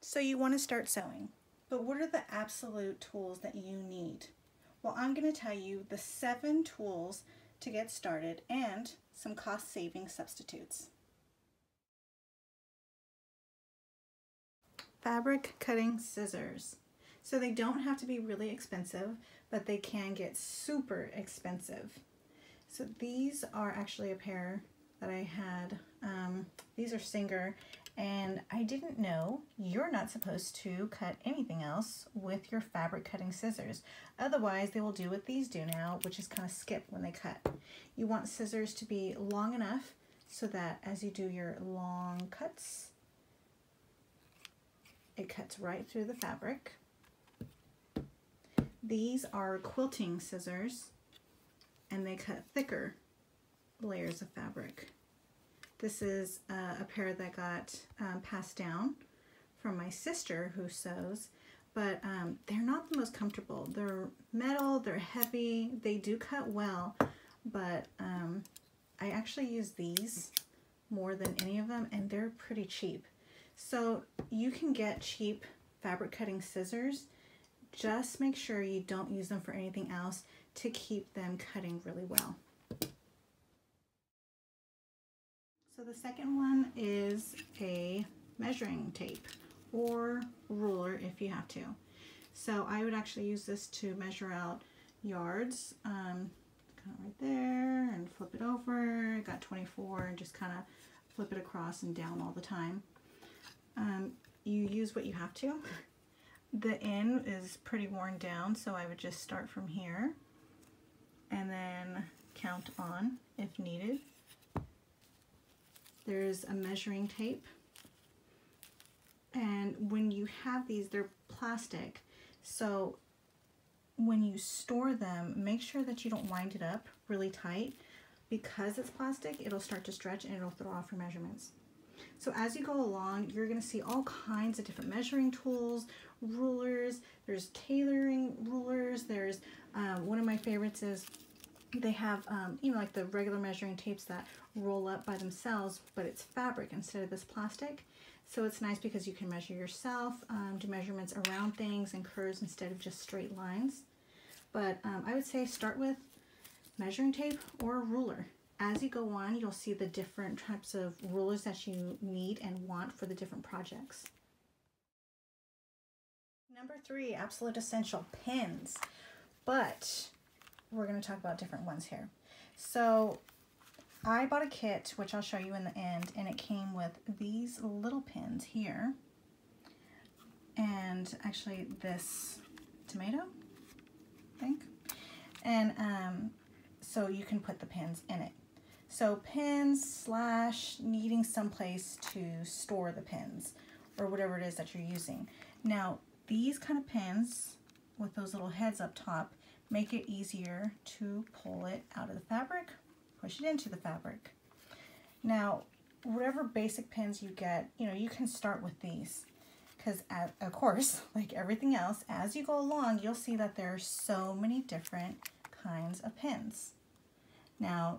So you want to start sewing, but what are the absolute tools that you need? Well, I'm going to tell you the 7 tools to get started and some cost-saving substitutes. Fabric cutting scissors. So they don't have to be really expensive, but they can get super expensive. So these are actually a pair that I had. These are Singer, and I didn't know you're not supposed to cut anything else with your fabric cutting scissors. Otherwise, they will do what these do now, which is kind of skip when they cut. You want scissors to be long enough so that as you do your long cuts, it cuts right through the fabric. These are quilting scissors, and they cut thicker layers of fabric. This is a pair that got passed down from my sister who sews, but they're not the most comfortable. They're metal, they're heavy, they do cut well, but I actually use these more than any of them, and they're pretty cheap. So you can get cheap fabric cutting scissors. Just make sure you don't use them for anything else to keep them cutting really well. So the second one is a measuring tape or ruler if you have to. So I would actually use this to measure out yards, kind of right there, and flip it over. I got 24 and just kind of flip it across and down all the time. You use what you have to. The end is pretty worn down, so I would just start from here and then count on if needed. There's a measuring tape, and when you have these, they're plastic, so when you store them, make sure that you don't wind it up really tight. Because it's plastic, it'll start to stretch and it'll throw off your measurements. So as you go along, you're going to see all kinds of different measuring tools, rulers, there's tailoring rulers, there's one of my favorites is they have, you know, like the regular measuring tapes that roll up by themselves, but it's fabric instead of this plastic. So it's nice because you can measure yourself, do measurements around things and curves instead of just straight lines. But I would say start with measuring tape or a ruler. As you go on, you'll see the different types of rulers that you need and want for the different projects. Number 3, absolute essential, pins. But we're going to talk about different ones here. So I bought a kit, which I'll show you in the end, and it came with these little pins here. And actually this tomato, I think. And so you can put the pins in it. So pins / needing someplace to store the pins or whatever it is that you're using. Now these kind of pins with those little heads up top make it easier to pull it out of the fabric, push it into the fabric. Now whatever basic pins you get, you know, you can start with these because of course, like everything else, as you go along, you'll see that there are so many different kinds of pins. Now,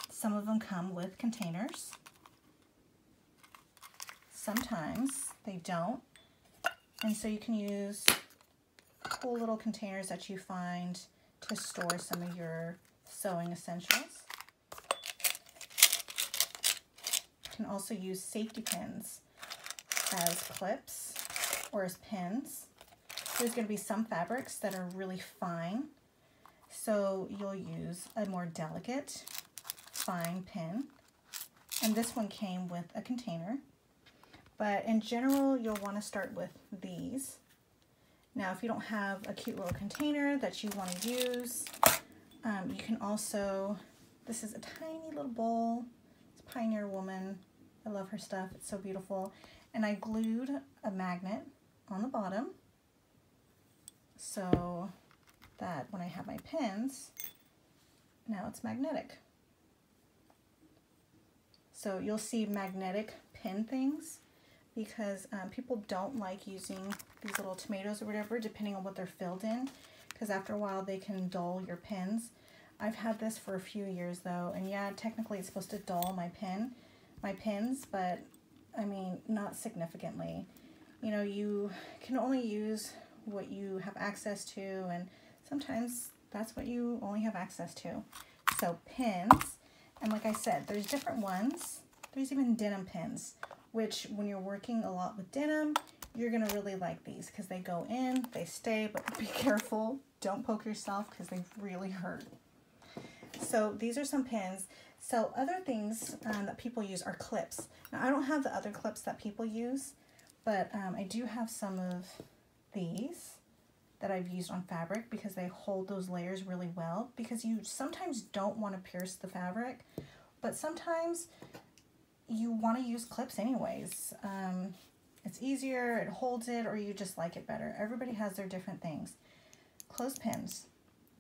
some of them come with containers. Sometimes they don't. And so you can use cool little containers that you find to store some of your sewing essentials. You can also use safety pins as clips or as pins. There's going to be some fabrics that are really fine, so you'll use a more delicate, fine pin. And this one came with a container. But in general, you'll want to start with these. Now, if you don't have a cute little container that you want to use, you can also, this is a tiny little bowl. It's Pioneer Woman. I love her stuff. It's so beautiful. And I glued a magnet on the bottom so that when I have my pins, now it's magnetic. So you'll see magnetic pin things because people don't like using these little tomatoes or whatever, depending on what they're filled in, because after a while they can dull your pins. I've had this for a few years though, and yeah, technically it's supposed to dull my pins, but I mean, not significantly. you know, you can only use what you have access to, and sometimes that's what you only have access to. So pins, and like I said, there's different ones. There's even denim pins, which when you're working a lot with denim, you're gonna really like these because they go in, they stay, but be careful. Don't poke yourself because they really hurt. So these are some pins. So other things that people use are clips. Now I don't have the other clips that people use, but I do have some of these that I've used on fabric because they hold those layers really well, because you sometimes don't want to pierce the fabric, but sometimes you want to use clips anyways. It's easier, it holds it, or you just like it better. Everybody has their different things. Clothespins.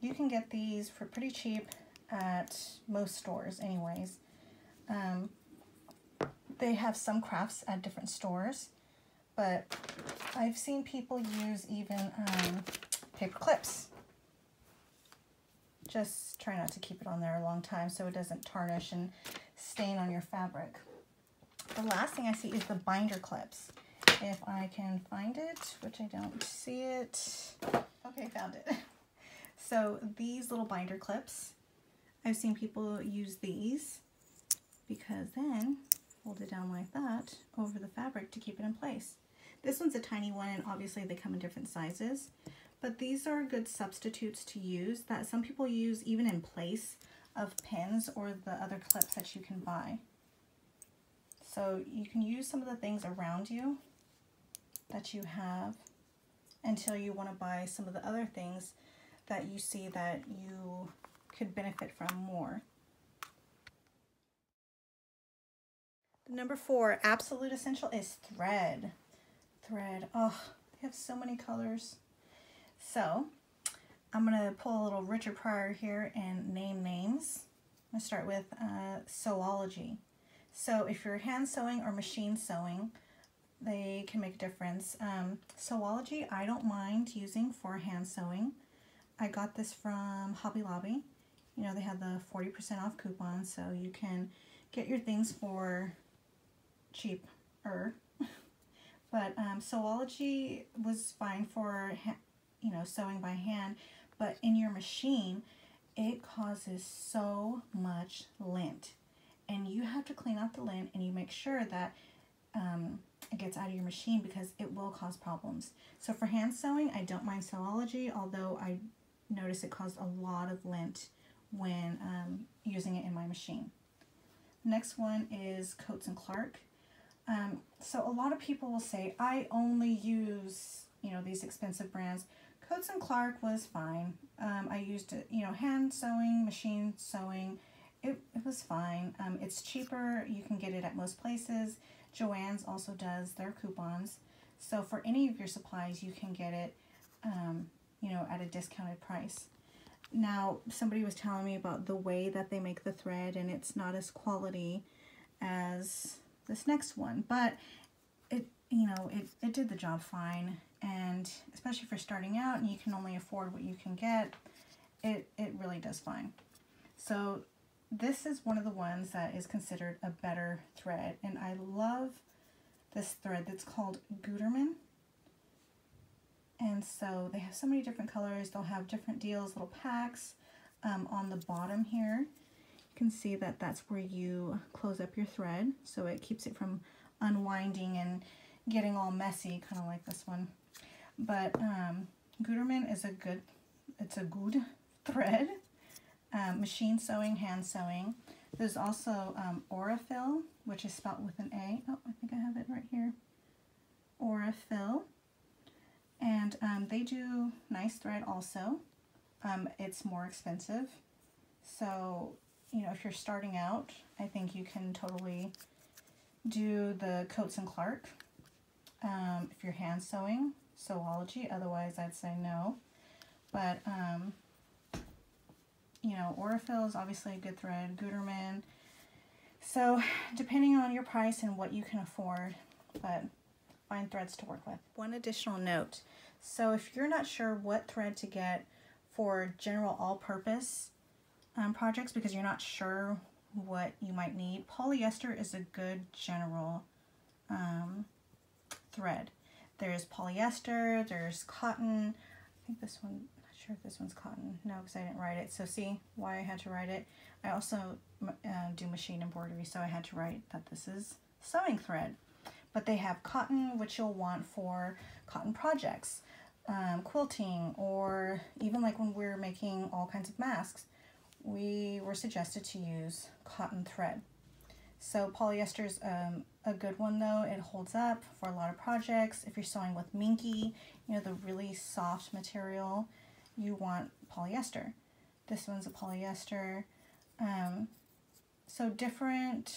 You can get these for pretty cheap at most stores anyways. They have some crafts at different stores, but I've seen people use even paper clips. Just try not to keep it on there a long time so it doesn't tarnish and stain on your fabric. The last thing I see is the binder clips. If I can find it, which I don't see it. Okay, found it. So these little binder clips, I've seen people use these because then hold it down like that over the fabric to keep it in place. This one's a tiny one, and obviously they come in different sizes, but these are good substitutes to use that some people use even in place of pins or the other clips that you can buy. So you can use some of the things around you that you have until you want to buy some of the other things that you see that you could benefit from more. Number 4, absolute essential, is thread. Thread, oh, they have so many colors. So I'm going to pull a little Richard Pryor here and name names. I'm going to start with sewology. So if you're hand sewing or machine sewing, they can make a difference. Sewology, I don't mind using for hand sewing. I got this from Hobby Lobby. You know, they have the 40% off coupon, so you can get your things for cheaper. But sewology was fine for, you know, sewing by hand, but in your machine, it causes so much lint. And you have to clean out the lint, and you make sure that it gets out of your machine because it will cause problems. So for hand sewing, I don't mind sewology, although I notice it caused a lot of lint when using it in my machine. Next one is Coats & Clark. So a lot of people will say, I only use, you know, these expensive brands. Coats & Clark was fine. I used it, you know, hand sewing, machine sewing. It was fine. It's cheaper. You can get it at most places. Joann's also does their coupons. So for any of your supplies, you can get it, you know, at a discounted price. Now, somebody was telling me about the way that they make the thread, and it's not as quality as this next one, but it, you know, it did the job fine. And especially for starting out and you can only afford what you can get, it really does fine. So this is one of the ones that is considered a better thread, and I love this thread that's called Gutermann. And so they have so many different colors. They'll have different deals, little packs. On the bottom here, you can see that that's where you close up your thread, so it keeps it from unwinding and getting all messy, kind of like this one. But Gutermann is a good thread. Machine sewing, hand sewing. There's also Aurifil, which is spelled with an A. Oh, I think I have it right here. Aurifil. And they do nice thread also. It's more expensive. So, you know, if you're starting out, I think you can totally do the Coats & Clark. If you're hand sewing, sewology. Otherwise, I'd say no. But, you know, Aurifil is obviously a good thread. Gutermann. So, depending on your price and what you can afford, but find threads to work with. One additional note. So, if you're not sure what thread to get for general all-purpose projects because you're not sure what you might need, polyester is a good general thread. There's polyester, there's cotton. I think this one, not sure if this one's cotton. No, because I didn't write it. So see why I had to write it. I also do machine embroidery, so I had to write that this is sewing thread. But they have cotton, which you'll want for cotton projects, quilting, or even like when we're making all kinds of masks, we were suggested to use cotton thread. So polyester is a good one though. It holds up for a lot of projects. If you're sewing with minky, you know, the really soft material, you want polyester. This one's a polyester. So different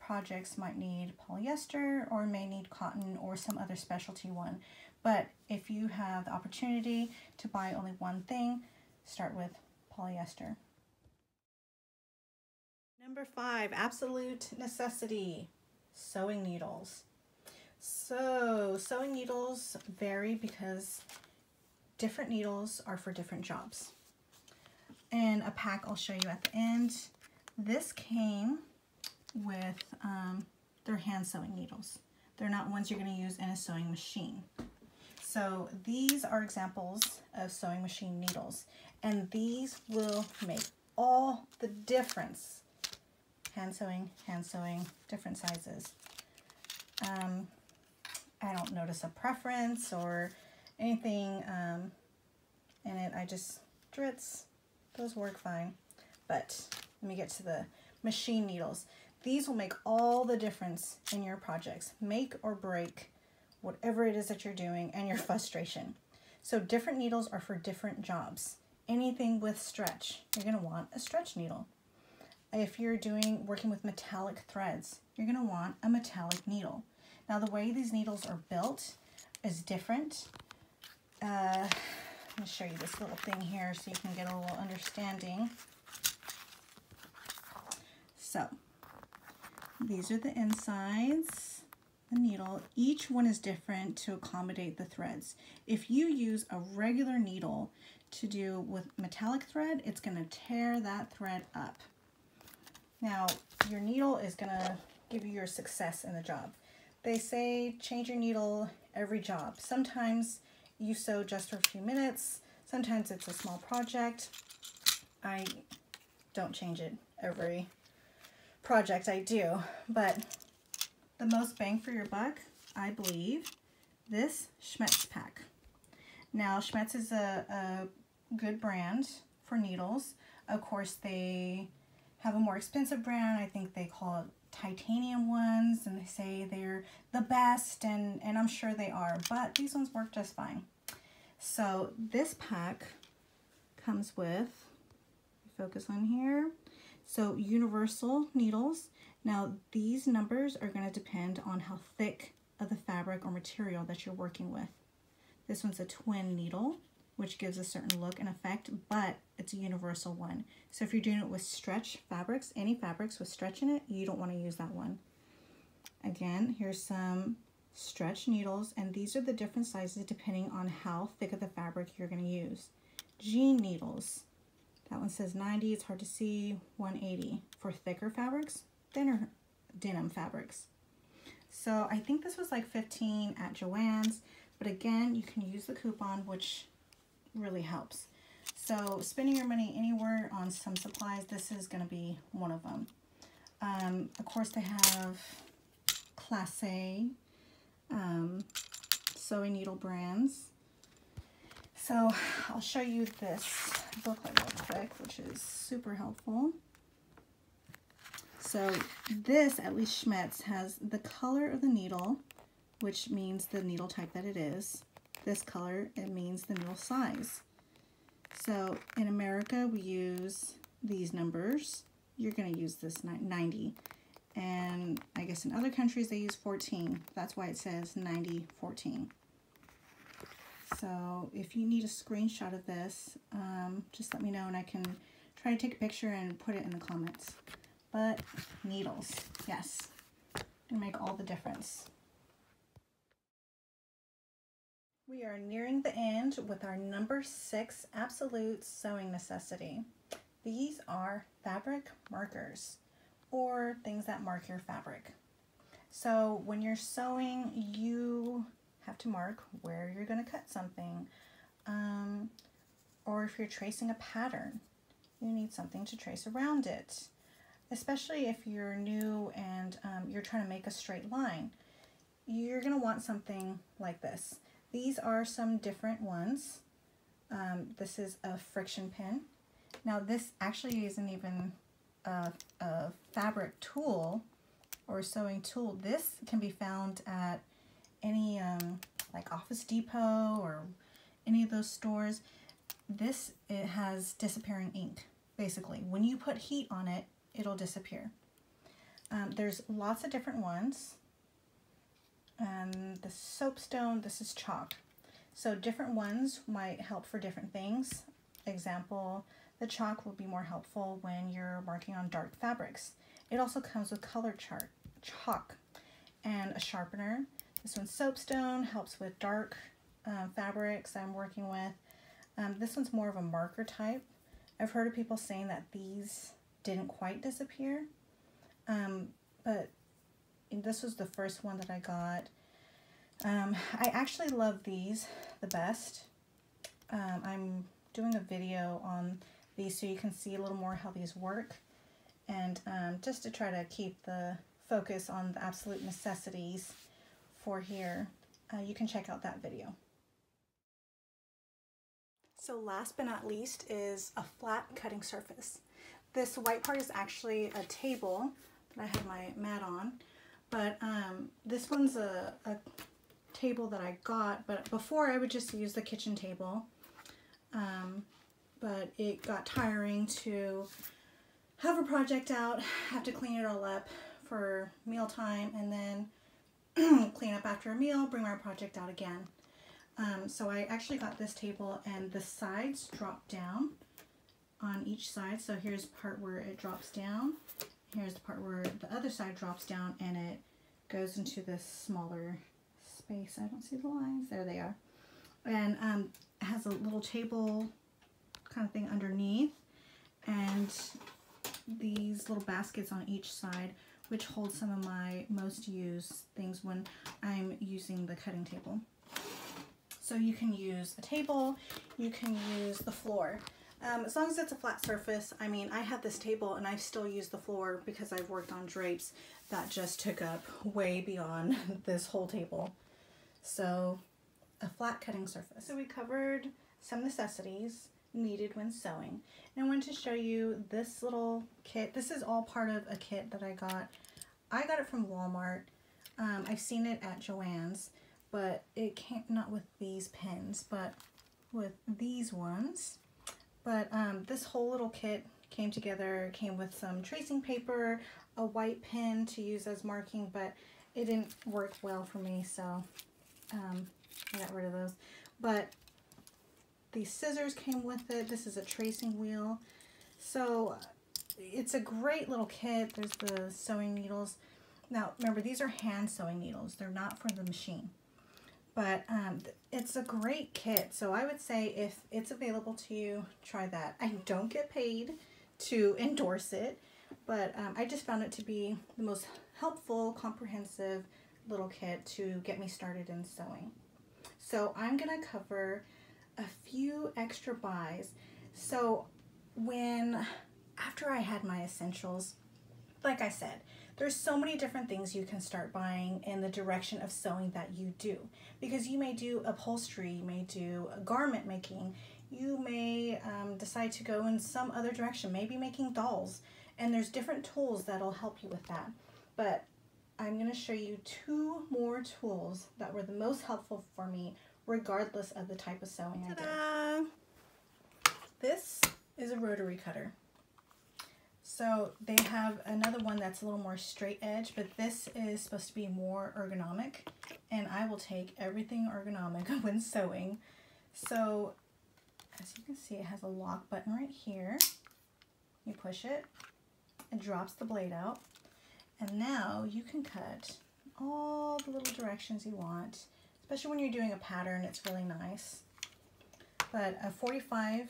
projects might need polyester or may need cotton or some other specialty one. But if you have the opportunity to buy only one thing, start with polyester. Number 5, absolute necessity, sewing needles. So sewing needles vary because different needles are for different jobs. And a pack I'll show you at the end. This came with their hand sewing needles. They're not ones you're going to use in a sewing machine. So these are examples of sewing machine needles, and these will make all the difference. Hand sewing, different sizes. I don't notice a preference or anything in it. I just drits. Those work fine. But let me get to the machine needles. These will make all the difference in your projects. Make or break whatever it is that you're doing and your frustration. So different needles are for different jobs. Anything with stretch, you're going to want a stretch needle. If you're working with metallic threads, you're going to want a metallic needle. Now the way these needles are built is different. Let me show you this little thing here so you can get a little understanding. So these are the insides, the needle. Each one is different to accommodate the threads. If you use a regular needle to do with metallic thread, it's going to tear that thread up. Now, your needle is going to give you your success in the job. They say change your needle every job. Sometimes you sew just for a few minutes. Sometimes it's a small project. I don't change it every project I do, but the most bang for your buck, I believe, this Schmetz pack. Now, Schmetz is a good brand for needles. Of course, they have a more expensive brand. I think they call it titanium ones, and they say they're the best, and I'm sure they are, but these ones work just fine. So this pack comes with, focus on here, so universal needles. Now these numbers are going to depend on how thick of the fabric or material that you're working with. This one's a twin needle, which gives a certain look and effect, but it's a universal one. So if you're doing it with stretch fabrics, any fabrics with stretch in it, you don't want to use that one. Again, here's some stretch needles, and these are the different sizes depending on how thick of the fabric you're going to use. Jean needles, that one says 90, it's hard to see, 180 for thicker fabrics, thinner denim fabrics. So I think this was like 15 at Joann's, but again, you can use the coupon, which really helps. So spending your money anywhere on some supplies, this is going to be one of them. Of course, they have Class A sewing needle brands. So I'll show you this booklet real quick, which is super helpful. So this, at least Schmetz, has the color of the needle, which means the needle type that it is. This color, it means the needle size. So in America, we use these numbers. You're going to use this 90. And I guess in other countries, they use 14. That's why it says 90-14. So if you need a screenshot of this, just let me know and I can try to take a picture and put it in the comments. But needles, yes, they make all the difference. We are nearing the end with our number 6 absolute sewing necessity. These are fabric markers, or things that mark your fabric. So when you're sewing, you have to mark where you're going to cut something. Or if you're tracing a pattern, you need something to trace around it. Especially if you're new and you're trying to make a straight line. You're going to want something like this. These are some different ones. This is a friction pin. Now this actually isn't even a fabric tool or sewing tool. This can be found at any like Office Depot or any of those stores. It has disappearing ink. Basically, when you put heat on it, it'll disappear. There's lots of different ones. The soapstone, this is chalk. So different ones might help for different things. Example, the chalk will be more helpful when you're marking on dark fabrics. It also comes with colored chalk and a sharpener. This one's soapstone, helps with dark fabrics I'm working with. This one's more of a marker type. I've heard of people saying that these didn't quite disappear, but this was the first one that I got. I actually love these the best. I'm doing a video on these so you can see a little more how these work, and just to try to keep the focus on the absolute necessities for here, you can check out that video. So last but not least is a flat cutting surface. This white part is actually a table that I have my mat on, but this one's a table that I got, but before I would just use the kitchen table, but it got tiring to have a project out, have to clean it all up for mealtime, and then clean up after a meal, bring my project out again. So I actually got this table, and the sides drop down on each side. So here's the part where it drops down. Here's the part where the other side drops down and it goes into this smaller space. I don't see the lines. There they are. And it has a little table kind of thing underneath, and these little baskets on each side, which hold some of my most used things when I'm using the cutting table. So you can use a table, you can use the floor. As long as it's a flat surface. I mean, I have this table and I still use the floor because I've worked on drapes that just took up way beyond this whole table. So a flat cutting surface. So we covered some necessities needed when sewing. And I wanted to show you this little kit. This is all part of a kit that I got. I got it from Walmart. I've seen it at Joann's, but it came not with these pins, but with these ones. But this whole little kit came together, came with some tracing paper, a white pen to use as marking, but it didn't work well for me, so I got rid of those. But these scissors came with it. This is a tracing wheel. So it's a great little kit. There's the sewing needles. Now, remember, these are hand sewing needles. They're not for the machine. But it's a great kit. So I would say if it's available to you, try that. I don't get paid to endorse it, but I just found it to be the most helpful, comprehensive little kit to get me started in sewing. So I'm going to cover a few extra buys. So after I had my essentials, like I said, there's so many different things you can start buying in the direction of sewing that you do. Because you may do upholstery, you may do garment making, you may decide to go in some other direction, maybe making dolls. And there's different tools that'll help you with that. But I'm going to show you 2 more tools that were the most helpful for me, regardless of the type of sewing I did. This is a rotary cutter. So they have another one that's a little more straight edge, but this is supposed to be more ergonomic, and I will take everything ergonomic when sewing. So as you can see, it has a lock button right here. You push it, it drops the blade out, and now you can cut all the little directions you want, especially when you're doing a pattern. It's really nice. But a 45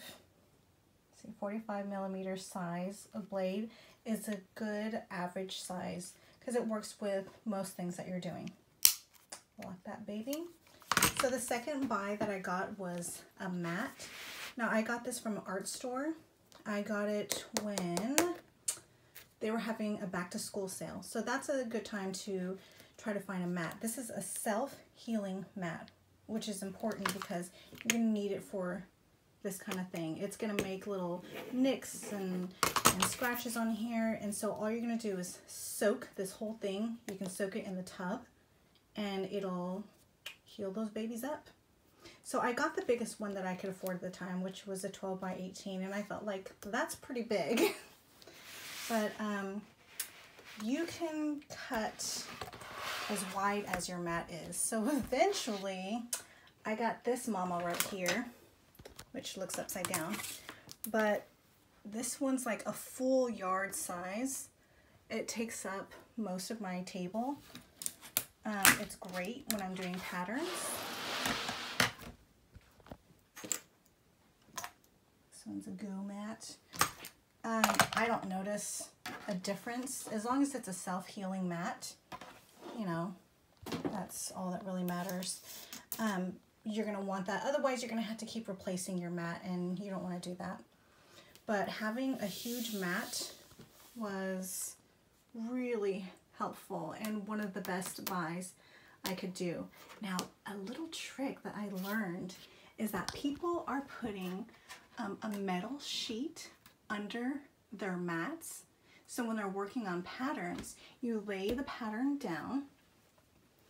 millimeter size of blade is a good average size because it works with most things that you're doing. Lock that baby. So the second buy that I got was a mat. Now I got this from an art store. I got it when they were having a back to school sale. So that's a good time to try to find a mat. This is a self-healing mat, which is important because you're gonna need it for this kind of thing. It's gonna make little nicks and scratches on here. And so all you're gonna do is soak this whole thing. You can soak it in the tub and it'll heal those babies up. So I got the biggest one that I could afford at the time, which was a 12 by 18. And I felt like that's pretty big. But you can cut as wide as your mat is. So eventually I got this mama right here, which looks upside down, but this one's like a full yard size. It takes up most of my table. It's great when I'm doing patterns. This one's a go mat. I don't notice a difference as long as it's a self-healing mat. You know, that's all that really matters. You're going to want that. Otherwise, you're going to have to keep replacing your mat, and you don't want to do that. But having a huge mat was really helpful and one of the best buys I could do. Now, a little trick that I learned is that people are putting a metal sheet under their mats. So when they're working on patterns, you lay the pattern down,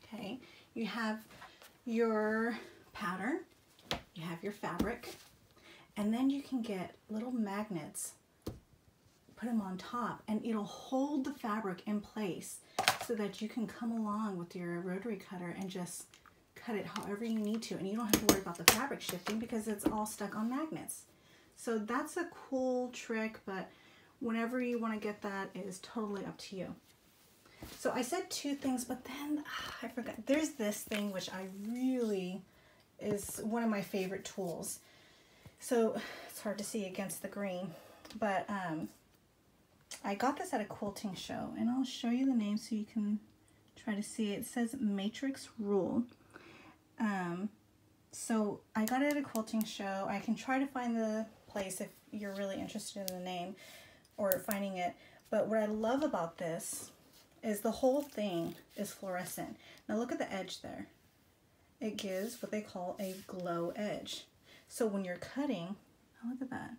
okay? You have your pattern, you have your fabric, and then you can get little magnets, put them on top, and it'll hold the fabric in place so that you can come along with your rotary cutter and just cut it however you need to, and you don't have to worry about the fabric shifting because it's all stuck on magnets. So that's a cool trick, but whenever you want to get that, it is totally up to you. So I said two things, but then I forgot. There's this thing which I really is one of my favorite tools. So it's hard to see against the green, but I got this at a quilting show, and I'll show you the name so you can try to see it. It says Matrix Rule. So I got it at a quilting show. I can try to find the place if you're really interested in the name or finding it. But what I love about this is the whole thing is fluorescent. Now look at the edge there. It gives what they call a glow edge. So when you're cutting, oh, look at that.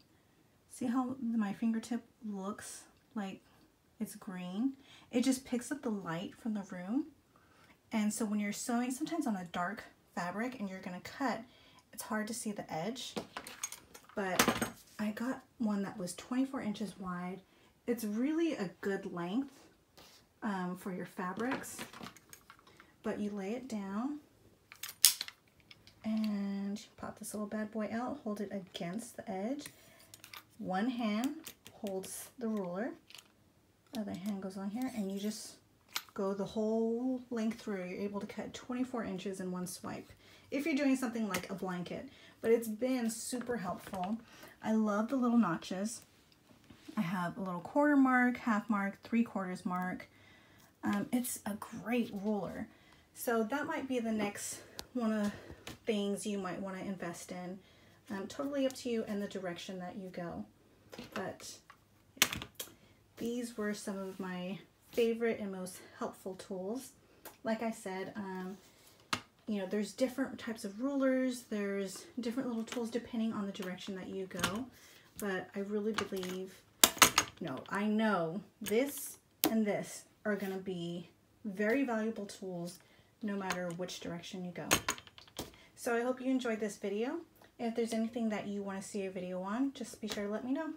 See how my fingertip looks like it's green? It just picks up the light from the room. And so when you're sewing, sometimes on a dark fabric and you're gonna cut, it's hard to see the edge. But I got one that was 24 inches wide. It's really a good length for your fabrics. But you lay it down and you pop this little bad boy out, hold it against the edge. One hand holds the ruler, the other hand goes on here, and you just go the whole length through. You're able to cut 24 inches in one swipe if you're doing something like a blanket. But it's been super helpful. I love the little notches. I have a little quarter mark, half mark, 3/4 mark. It's a great ruler. So that might be the next one of the things you might want to invest in. Totally up to you and the direction that you go. But these were some of my favorite and most helpful tools. Like I said, you know, there's different types of rulers, there's different little tools depending on the direction that you go. But I really believe, I know this and this are going to be very valuable tools no matter which direction you go. So I hope you enjoyed this video. If there's anything that you want to see a video on, just be sure to let me know.